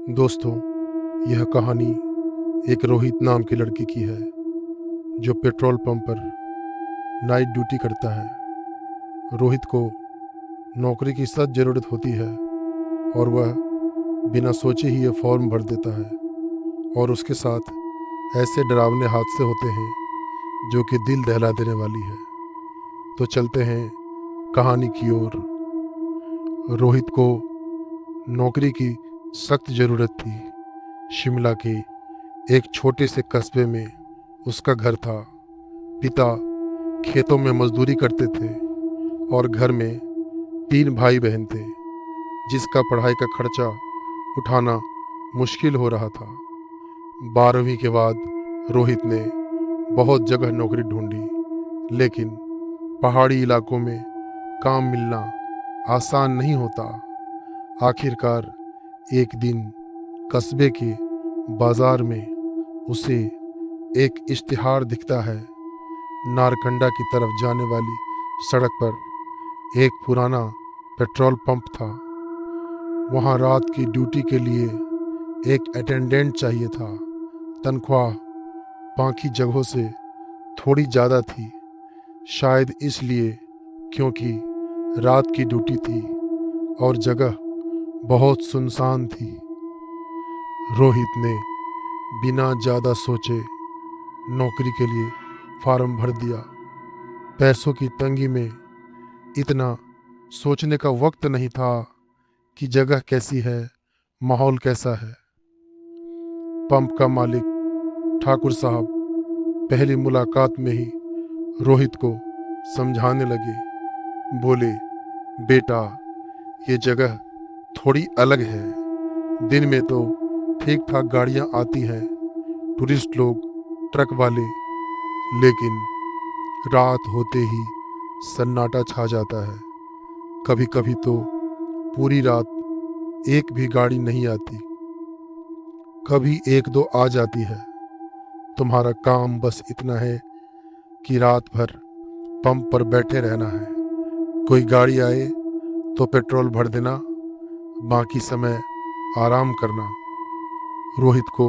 दोस्तों, यह कहानी एक रोहित नाम की लड़की की है जो पेट्रोल पंप पर नाइट ड्यूटी करता है। रोहित को नौकरी की सख्त ज़रूरत होती है और वह बिना सोचे ही ये फॉर्म भर देता है और उसके साथ ऐसे डरावने हादसे होते हैं जो कि दिल दहला देने वाली है। तो चलते हैं कहानी की ओर। रोहित को नौकरी की सख्त ज़रूरत थी। शिमला के एक छोटे से कस्बे में उसका घर था। पिता खेतों में मजदूरी करते थे और घर में 3 भाई बहन थे जिसका पढ़ाई का खर्चा उठाना मुश्किल हो रहा था। 12वीं के बाद रोहित ने बहुत जगह नौकरी ढूंढी, लेकिन पहाड़ी इलाकों में काम मिलना आसान नहीं होता। आखिरकार एक दिन कस्बे के बाजार में उसे एक इश्तिहार दिखता है। नारकंडा की तरफ जाने वाली सड़क पर एक पुराना पेट्रोल पंप था। वहाँ रात की ड्यूटी के लिए एक अटेंडेंट चाहिए था। तनख्वाह बाकी जगहों से थोड़ी ज़्यादा थी, शायद इसलिए क्योंकि रात की ड्यूटी थी और जगह बहुत सुनसान थी। रोहित ने बिना ज़्यादा सोचे नौकरी के लिए फार्म भर दिया। पैसों की तंगी में इतना सोचने का वक्त नहीं था कि जगह कैसी है, माहौल कैसा है। पंप का मालिक ठाकुर साहब पहली मुलाकात में ही रोहित को समझाने लगे। बोले, बेटा, ये जगह थोड़ी अलग है। दिन में तो ठीक ठाक गाड़ियाँ आती हैं, टूरिस्ट लोग, ट्रक वाले, लेकिन रात होते ही सन्नाटा छा जाता है। कभी कभी तो पूरी रात एक भी गाड़ी नहीं आती, कभी 1-2 आ जाती है। तुम्हारा काम बस इतना है कि रात भर पंप पर बैठे रहना है। कोई गाड़ी आए तो पेट्रोल भर देना, बाकी समय आराम करना। रोहित को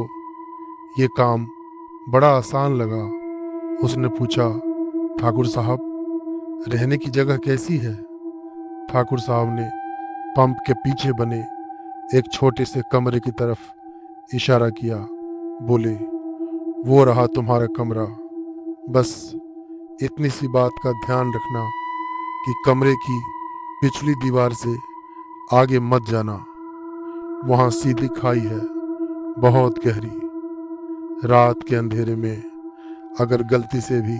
ये काम बड़ा आसान लगा। उसने पूछा, ठाकुर साहब, रहने की जगह कैसी है? ठाकुर साहब ने पंप के पीछे बने एक छोटे से कमरे की तरफ इशारा किया। बोले, वो रहा तुम्हारा कमरा। बस इतनी सी बात का ध्यान रखना कि कमरे की पिछली दीवार से आगे मत जाना। वहाँ सीधी खाई है, बहुत गहरी। रात के अंधेरे में अगर गलती से भी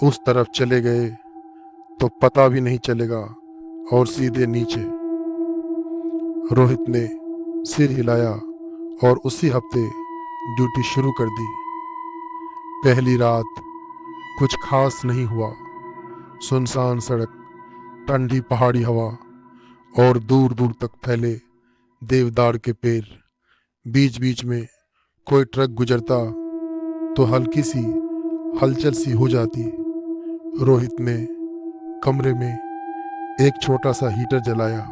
उस तरफ चले गए तो पता भी नहीं चलेगा और सीधे नीचे। रोहित ने सिर हिलाया और उसी हफ्ते ड्यूटी शुरू कर दी। पहली रात कुछ खास नहीं हुआ। सुनसान सड़क, ठंडी पहाड़ी हवा और दूर दूर तक फैले देवदार के पेड़। बीच बीच में कोई ट्रक गुजरता तो हल्की सी हलचल सी हो जाती। रोहित ने कमरे में एक छोटा सा हीटर जलाया,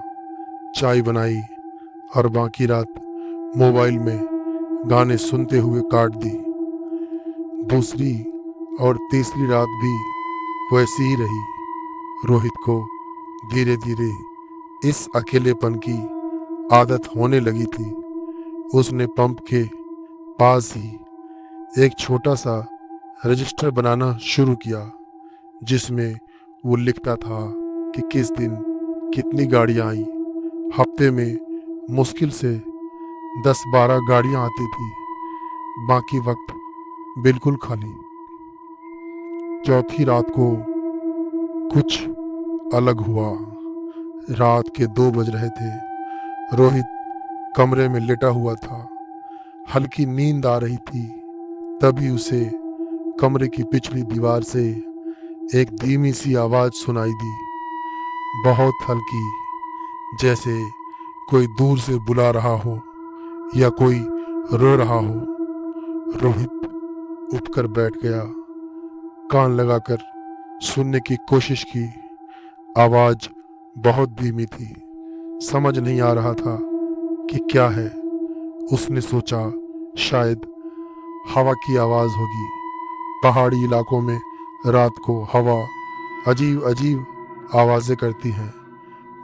चाय बनाई और बाकी रात मोबाइल में गाने सुनते हुए काट दी। दूसरी और तीसरी रात भी वैसी ही रही। रोहित को धीरे धीरे इस अकेलेपन की आदत होने लगी थी। उसने पंप के पास ही एक छोटा सा रजिस्टर बनाना शुरू किया जिसमें वो लिखता था कि किस दिन कितनी गाड़ियाँ आई। हफ्ते में मुश्किल से 10-12 गाड़ियाँ आती थी, बाकी वक्त बिल्कुल खाली। चौथी रात को कुछ अलग हुआ। रात के 2 बज रहे थे। रोहित कमरे में लेटा हुआ था, हल्की नींद आ रही थी। तभी उसे कमरे की पिछली दीवार से एक धीमी सी आवाज़ सुनाई दी, बहुत हल्की, जैसे कोई दूर से बुला रहा हो या कोई रो रहा हो। रोहित उठकर बैठ गया, कान लगाकर सुनने की कोशिश की। आवाज़ बहुत धीमी थी, समझ नहीं आ रहा था कि क्या है। उसने सोचा शायद हवा की आवाज़ होगी। पहाड़ी इलाकों में रात को हवा अजीब अजीब आवाज़ें करती हैं।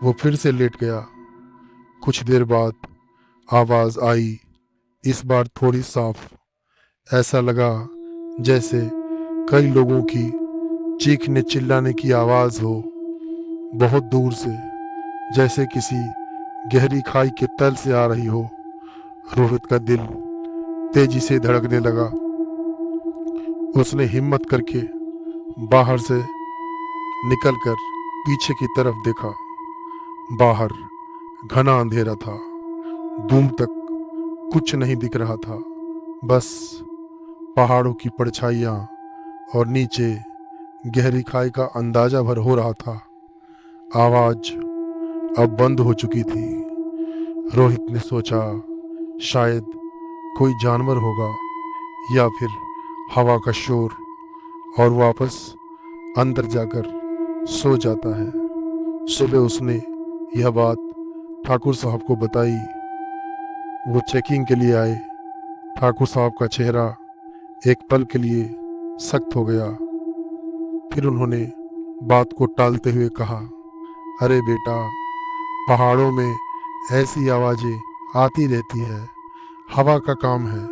वो फिर से लेट गया। कुछ देर बाद आवाज़ आई, इस बार थोड़ी साफ। ऐसा लगा जैसे कई लोगों की चीखने चिल्लाने की आवाज़ हो, बहुत दूर से, जैसे किसी गहरी खाई के तल से आ रही हो। रोहित का दिल तेजी से धड़कने लगा। उसने हिम्मत करके बाहर से निकलकर पीछे की तरफ देखा। बाहर घना अंधेरा था। दूर तक कुछ नहीं दिख रहा था, बस पहाड़ों की परछाइयाँ और नीचे गहरी खाई का अंदाजा भर हो रहा था। आवाज़ अब बंद हो चुकी थी। रोहित ने सोचा शायद कोई जानवर होगा या फिर हवा का शोर, और वापस अंदर जाकर सो जाता है। सुबह उसने यह बात ठाकुर साहब को बताई। वो चेकिंग के लिए आए। ठाकुर साहब का चेहरा एक पल के लिए सख्त हो गया। फिर उन्होंने बात को टालते हुए कहा, अरे बेटा, पहाड़ों में ऐसी आवाज़ें आती रहती है, हवा का काम है,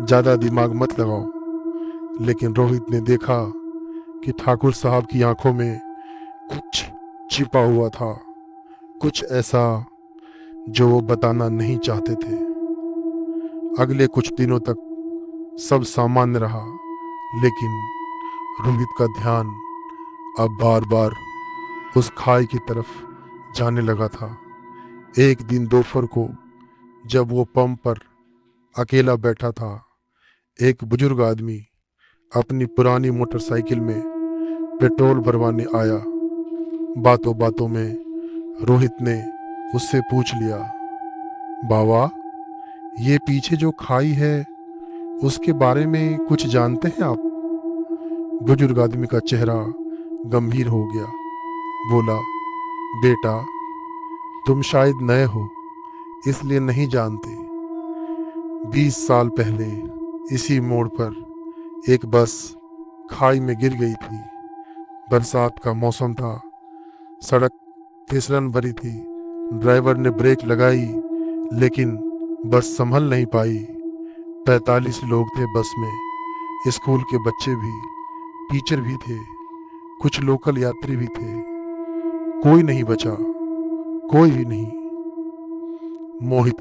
ज़्यादा दिमाग मत लगाओ। लेकिन रोहित ने देखा कि ठाकुर साहब की आंखों में कुछ छिपा हुआ था, कुछ ऐसा जो वो बताना नहीं चाहते थे। अगले कुछ दिनों तक सब सामान्य रहा, लेकिन रोहित का ध्यान अब बार बार उस खाई की तरफ जाने लगा था। एक दिन दोपहर को जब वो पंप पर अकेला बैठा था, एक बुजुर्ग आदमी अपनी पुरानी मोटरसाइकिल में पेट्रोल भरवाने आया। बातों बातों में रोहित ने उससे पूछ लिया, बाबा, ये पीछे जो खाई है उसके बारे में कुछ जानते हैं आप? बुजुर्ग आदमी का चेहरा गंभीर हो गया। बोला, बेटा, तुम शायद नए हो इसलिए नहीं जानते। 20 साल पहले इसी मोड़ पर एक बस खाई में गिर गई थी। बरसात का मौसम था, सड़क फिसलन भरी थी। ड्राइवर ने ब्रेक लगाई, लेकिन बस संभल नहीं पाई। 45 लोग थे बस में, स्कूल के बच्चे भी, टीचर भी थे, कुछ लोकल यात्री भी थे। कोई नहीं बचा, कोई भी नहीं। रोहित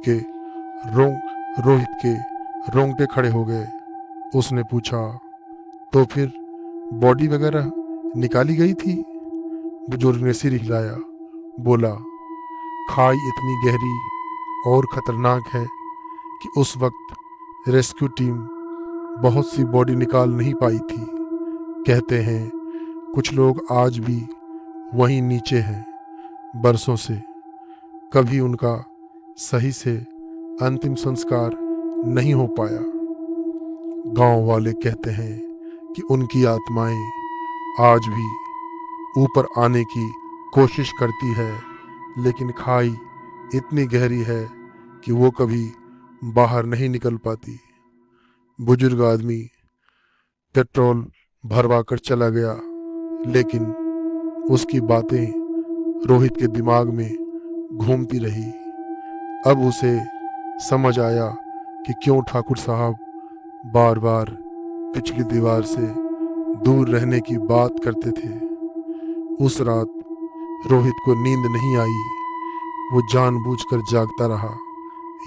के रोंगटे खड़े हो गए। उसने पूछा, तो फिर बॉडी वगैरह निकाली गई थी? बुजुर्ग ने सिर हिलाया। बोला, खाई इतनी गहरी और खतरनाक है कि उस वक्त रेस्क्यू टीम बहुत सी बॉडी निकाल नहीं पाई थी। कहते हैं कुछ लोग आज भी वहीं नीचे हैं, बरसों से। कभी उनका सही से अंतिम संस्कार नहीं हो पाया। गांव वाले कहते हैं कि उनकी आत्माएं आज भी ऊपर आने की कोशिश करती है, लेकिन खाई इतनी गहरी है कि वो कभी बाहर नहीं निकल पाती। बुजुर्ग आदमी पेट्रोल भरवा कर चला गया, लेकिन उसकी बातें रोहित के दिमाग में घूमती रही। अब उसे समझ आया कि क्यों ठाकुर साहब बार बार पिछली दीवार से दूर रहने की बात करते थे। उस रात रोहित को नींद नहीं आई। वो जानबूझकर जागता रहा,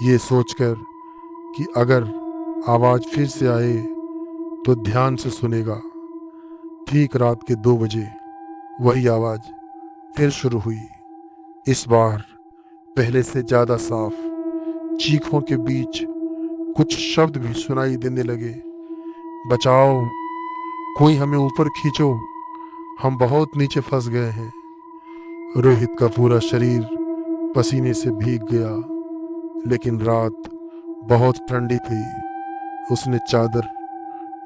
ये सोचकर कि अगर आवाज़ फिर से आए तो ध्यान से सुनेगा। ठीक रात के 2 बजे वही आवाज़ फिर शुरू हुई। इस बार पहले से ज़्यादा साफ। चीखों के बीच कुछ शब्द भी सुनाई देने लगे। बचाओ, कोई हमें ऊपर खींचो, हम बहुत नीचे फंस गए हैं। रोहित का पूरा शरीर पसीने से भीग गया, लेकिन रात बहुत ठंडी थी। उसने चादर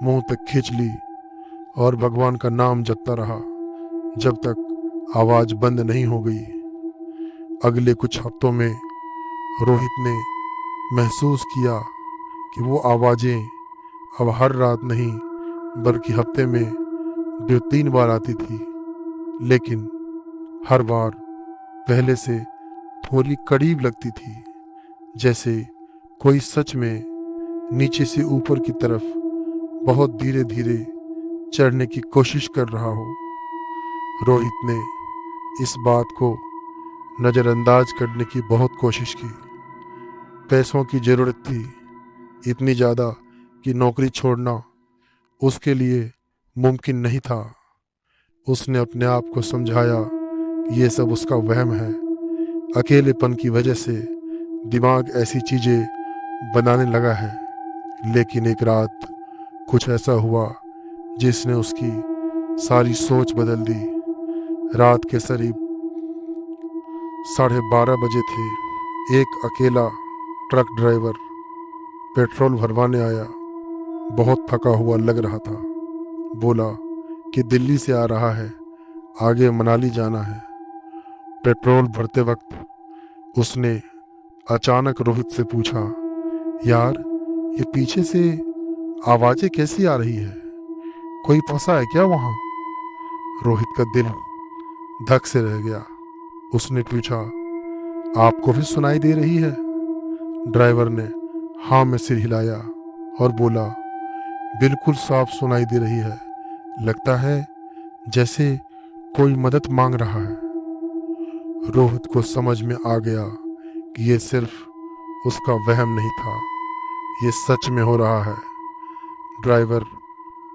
मुंह तक खींच ली और भगवान का नाम जपता रहा जब तक आवाज़ बंद नहीं हो गई। अगले कुछ हफ्तों में रोहित ने महसूस किया कि वो आवाज़ें अब हर रात नहीं बल्कि हफ्ते में 2-3 बार आती थी, लेकिन हर बार पहले से थोड़ी करीब लगती थी, जैसे कोई सच में नीचे से ऊपर की तरफ बहुत धीरे धीरे चढ़ने की कोशिश कर रहा हो। रोहित ने इस बात को नज़रअंदाज करने की बहुत कोशिश की। पैसों की ज़रूरत थी, इतनी ज़्यादा कि नौकरी छोड़ना उसके लिए मुमकिन नहीं था। उसने अपने आप को समझाया कि ये सब उसका वहम है। अकेलेपन की वजह से दिमाग ऐसी चीज़ें बनाने लगा है। लेकिन एक रात कुछ ऐसा हुआ जिसने उसकी सारी सोच बदल दी। रात के करीब 12:30 बजे थे। एक अकेला ट्रक ड्राइवर पेट्रोल भरवाने आया। बहुत थका हुआ लग रहा था। बोला कि दिल्ली से आ रहा है, आगे मनाली जाना है। पेट्रोल भरते वक्त उसने अचानक रोहित से पूछा, यार ये पीछे से आवाज़ें कैसी आ रही है? कोई फंसा है क्या वहाँ? रोहित का दिल धक से रह गया। उसने पूछा, आपको भी सुनाई दे रही है? ड्राइवर ने हाँ में सिर हिलाया और बोला, बिल्कुल साफ सुनाई दे रही है। लगता है जैसे कोई मदद मांग रहा है। रोहित को समझ में आ गया कि ये सिर्फ उसका वहम नहीं था, ये सच में हो रहा है। ड्राइवर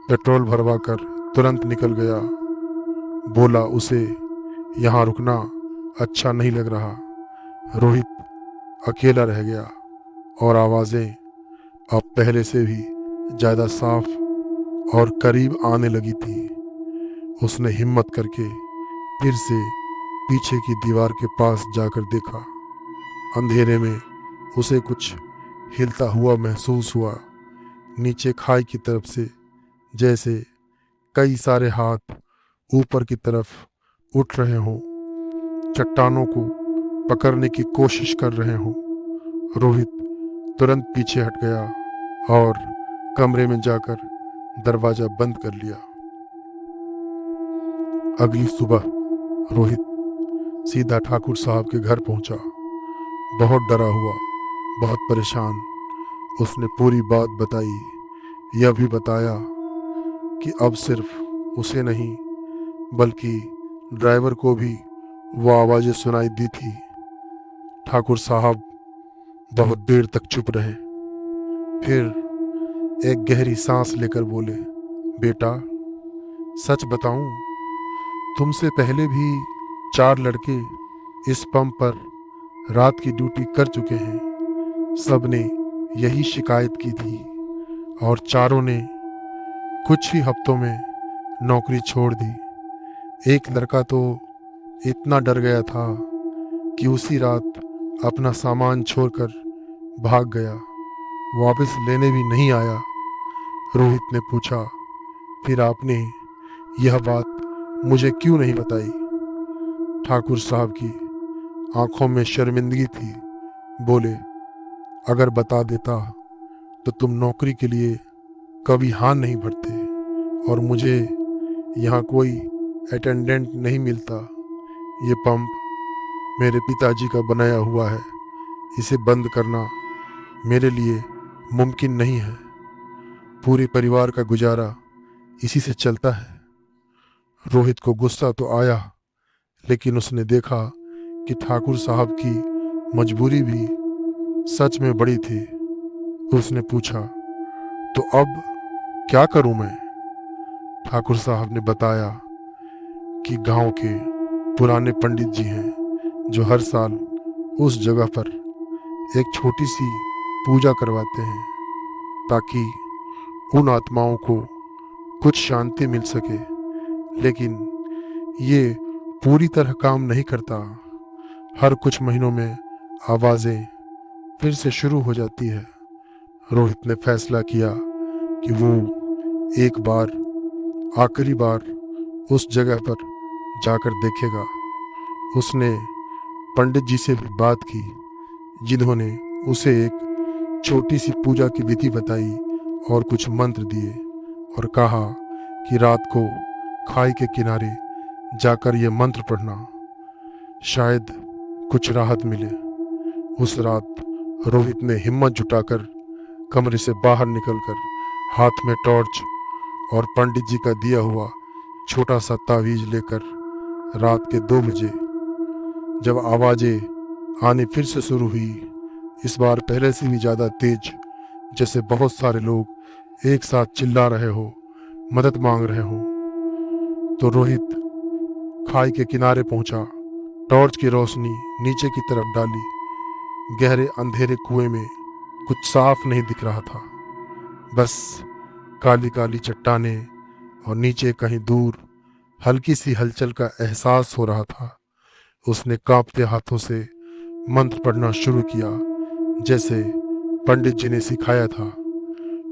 पेट्रोल भरवा कर तुरंत निकल गया। बोला उसे यहाँ रुकना अच्छा नहीं लग रहा। रोहित अकेला रह गया और आवाज़ें अब पहले से भी ज़्यादा साफ और करीब आने लगी थी। उसने हिम्मत करके फिर से पीछे की दीवार के पास जाकर देखा। अंधेरे में उसे कुछ हिलता हुआ महसूस हुआ। नीचे खाई की तरफ से जैसे कई सारे हाथ ऊपर की तरफ उठ रहे हों, चट्टानों को पकड़ने की कोशिश कर रहे हों। रोहित तुरंत पीछे हट गया और कमरे में जाकर दरवाज़ा बंद कर लिया। अगली सुबह रोहित सीधा ठाकुर साहब के घर पहुंचा। बहुत डरा हुआ, बहुत परेशान। उसने पूरी बात बताई। यह भी बताया कि अब सिर्फ उसे नहीं बल्कि ड्राइवर को भी वो आवाज़ें सुनाई दी थी। ठाकुर साहब बहुत देर तक चुप रहे। फिर एक गहरी सांस लेकर बोले, बेटा सच बताऊं, तुमसे पहले भी 4 लड़के इस पंप पर रात की ड्यूटी कर चुके हैं। सब ने यही शिकायत की थी और चारों ने कुछ ही हफ्तों में नौकरी छोड़ दी। एक लड़का तो इतना डर गया था कि उसी रात अपना सामान छोड़कर भाग गया, वापस लेने भी नहीं आया। रोहित ने पूछा, फिर आपने यह बात मुझे क्यों नहीं बताई? ठाकुर साहब की आंखों में शर्मिंदगी थी। बोले, अगर बता देता तो तुम नौकरी के लिए कभी हाँ नहीं भरते और मुझे यहाँ कोई अटेंडेंट नहीं मिलता। ये पंप मेरे पिताजी का बनाया हुआ है। इसे बंद करना मेरे लिए मुमकिन नहीं है। पूरे परिवार का गुजारा इसी से चलता है। रोहित को गुस्सा तो आया, लेकिन उसने देखा कि ठाकुर साहब की मजबूरी भी सच में बड़ी थी। उसने पूछा, तो अब क्या करूं मैं? ठाकुर साहब ने बताया कि गांव के पुराने पंडित जी हैं जो हर साल उस जगह पर एक छोटी सी पूजा करवाते हैं ताकि उन आत्माओं को कुछ शांति मिल सके। लेकिन ये पूरी तरह काम नहीं करता। हर कुछ महीनों में आवाज़ें फिर से शुरू हो जाती है। रोहित ने फैसला किया कि वो एक बार आखिरी बार उस जगह पर जाकर देखेगा। उसने पंडित जी से भी बात की जिन्होंने उसे एक छोटी सी पूजा की विधि बताई और कुछ मंत्र दिए और कहा कि रात को खाई के किनारे जाकर ये मंत्र पढ़ना, शायद कुछ राहत मिले। उस रात रोहित ने हिम्मत जुटाकर कमरे से बाहर निकलकर हाथ में टॉर्च और पंडित जी का दिया हुआ छोटा सा तावीज लेकर रात के 2 बजे जब आवाज़ें आनी फिर से शुरू हुई, इस बार पहले से भी ज़्यादा तेज, जैसे बहुत सारे लोग एक साथ चिल्ला रहे हो, मदद मांग रहे हो, तो रोहित खाई के किनारे पहुंचा। टॉर्च की रोशनी नीचे की तरफ डाली। गहरे अंधेरे कुएं में कुछ साफ नहीं दिख रहा था, बस काली काली चट्टानें और नीचे कहीं दूर हल्की सी हलचल का एहसास हो रहा था। उसने कांपते हाथों से मंत्र पढ़ना शुरू किया जैसे पंडित जी ने सिखाया था।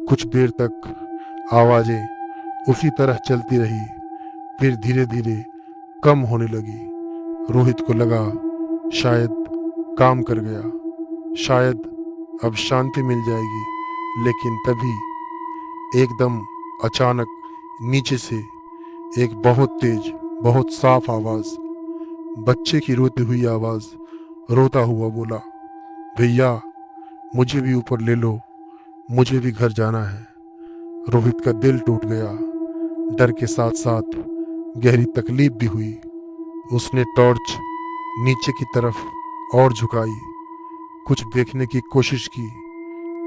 कुछ देर तक आवाज़ें उसी तरह चलती रही, फिर धीरे धीरे कम होने लगी। रोहित को लगा शायद काम कर गया, शायद अब शांति मिल जाएगी, लेकिन तभी एकदम अचानक नीचे से एक बहुत तेज, बहुत साफ आवाज़, बच्चे की रोती हुई आवाज़, रोता हुआ बोला, भैया मुझे भी ऊपर ले लो, मुझे भी घर जाना है। रोहित का दिल टूट गया। डर के साथ साथ गहरी तकलीफ भी हुई। उसने टॉर्च नीचे की तरफ और झुकाई, कुछ देखने की कोशिश की।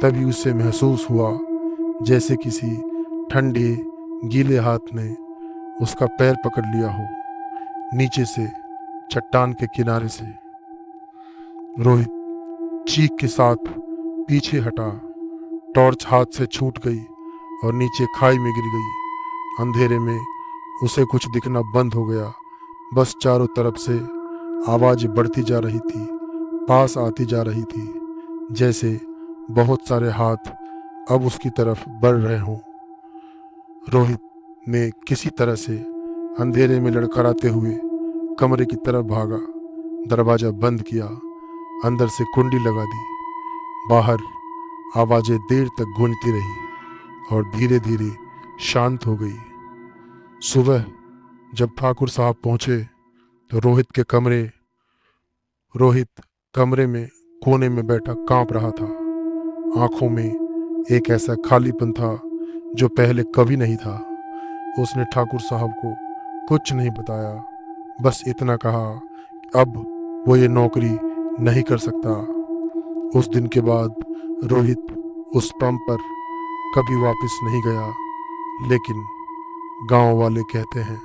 तभी उसे महसूस हुआ जैसे किसी ठंडे गीले हाथ ने उसका पैर पकड़ लिया हो, नीचे से, चट्टान के किनारे से। रोहित चीख के साथ पीछे हटा। टॉर्च हाथ से छूट गई और नीचे खाई में गिर गई। अंधेरे में उसे कुछ दिखना बंद हो गया। बस चारों तरफ से आवाज़ बढ़ती जा रही थी, पास आती जा रही थी, जैसे बहुत सारे हाथ अब उसकी तरफ बढ़ रहे हों। रोहित ने किसी तरह से अंधेरे में लड़खड़ाते हुए कमरे की तरफ भागा, दरवाज़ा बंद किया, अंदर से कुंडी लगा दी। बाहर आवाज़ें देर तक गूंजती रही और धीरे धीरे शांत हो गई। सुबह जब ठाकुर साहब पहुँचे तो रोहित कमरे में कोने में बैठा कांप रहा था। आंखों में एक ऐसा खालीपन था जो पहले कभी नहीं था। उसने ठाकुर साहब को कुछ नहीं बताया, बस इतना कहा कि अब वो ये नौकरी नहीं कर सकता। उस दिन के बाद रोहित उस पंप पर कभी वापस नहीं गया। लेकिन गांव वाले कहते हैं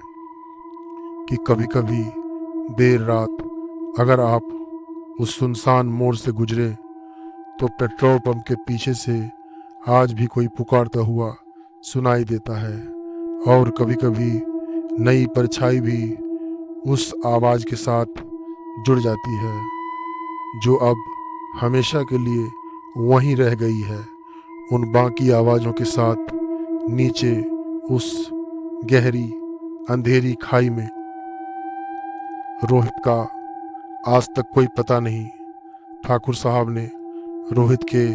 कि कभी कभी देर रात अगर आप उस सुनसान मोड़ से गुजरे तो पेट्रोल पंप के पीछे से आज भी कोई पुकारता हुआ सुनाई देता है। और कभी कभी नई परछाई भी उस आवाज़ के साथ जुड़ जाती है जो अब हमेशा के लिए वहीं रह गई है, उन बाकी आवाज़ों के साथ नीचे उस गहरी अंधेरी खाई में। रोहित का आज तक कोई पता नहीं। ठाकुर साहब ने रोहित के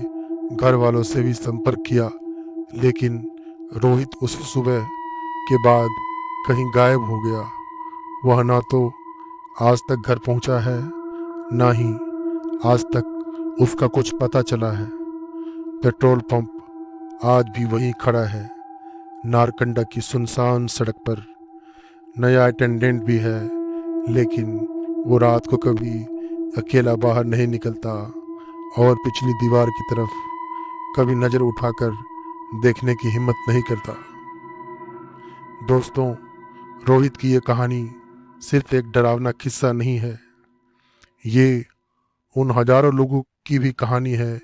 घर वालों से भी संपर्क किया, लेकिन रोहित उस सुबह के बाद कहीं गायब हो गया। वह ना तो आज तक घर पहुंचा है, ना ही आज तक उसका कुछ पता चला है। पेट्रोल पंप आज भी वहीं खड़ा है, नारकंडा की सुनसान सड़क पर। नया अटेंडेंट भी है, लेकिन वो रात को कभी अकेला बाहर नहीं निकलता और पिछली दीवार की तरफ कभी नज़र उठाकर देखने की हिम्मत नहीं करता। दोस्तों, रोहित की ये कहानी सिर्फ एक डरावना किस्सा नहीं है, ये उन हजारों लोगों की भी कहानी है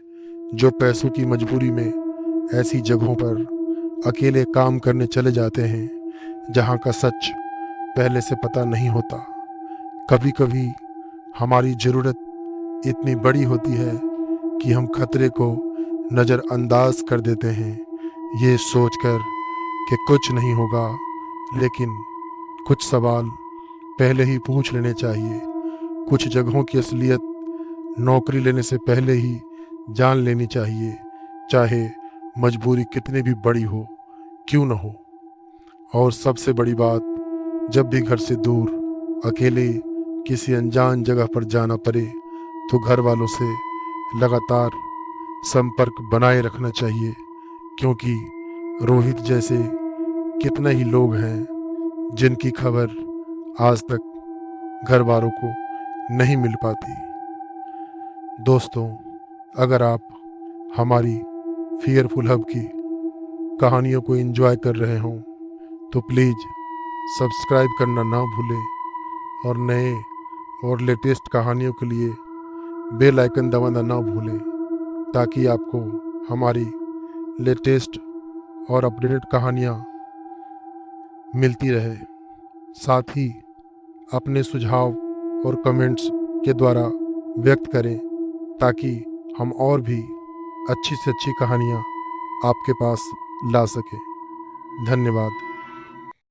जो पैसों की मजबूरी में ऐसी जगहों पर अकेले काम करने चले जाते हैं जहाँ का सच पहले से पता नहीं होता। कभी कभी हमारी ज़रूरत इतनी बड़ी होती है कि हम खतरे को नज़रअंदाज कर देते हैं, ये सोचकर कि कुछ नहीं होगा। लेकिन कुछ सवाल पहले ही पूछ लेने चाहिए। कुछ जगहों की असलियत नौकरी लेने से पहले ही जान लेनी चाहिए। चाहे मजबूरी कितनी भी बड़ी हो क्यों न हो। और सबसे बड़ी बात, जब भी घर से दूर अकेले किसी अनजान जगह पर जाना पड़े तो घर वालों से लगातार संपर्क बनाए रखना चाहिए, क्योंकि रोहित जैसे कितने ही लोग हैं जिनकी खबर आज तक घर वालों को नहीं मिल पाती। दोस्तों, अगर आप हमारी फियरफुल हब की कहानियों को एंजॉय कर रहे हों तो प्लीज़ सब्सक्राइब करना ना भूलें और नए और लेटेस्ट कहानियों के लिए बेल आइकन दबाना ना भूलें, ताकि आपको हमारी लेटेस्ट और अपडेटेड कहानियाँ मिलती रहे। साथ ही अपने सुझाव और कमेंट्स के द्वारा व्यक्त करें, ताकि हम और भी अच्छी से अच्छी कहानियाँ आपके पास ला सकें। धन्यवाद।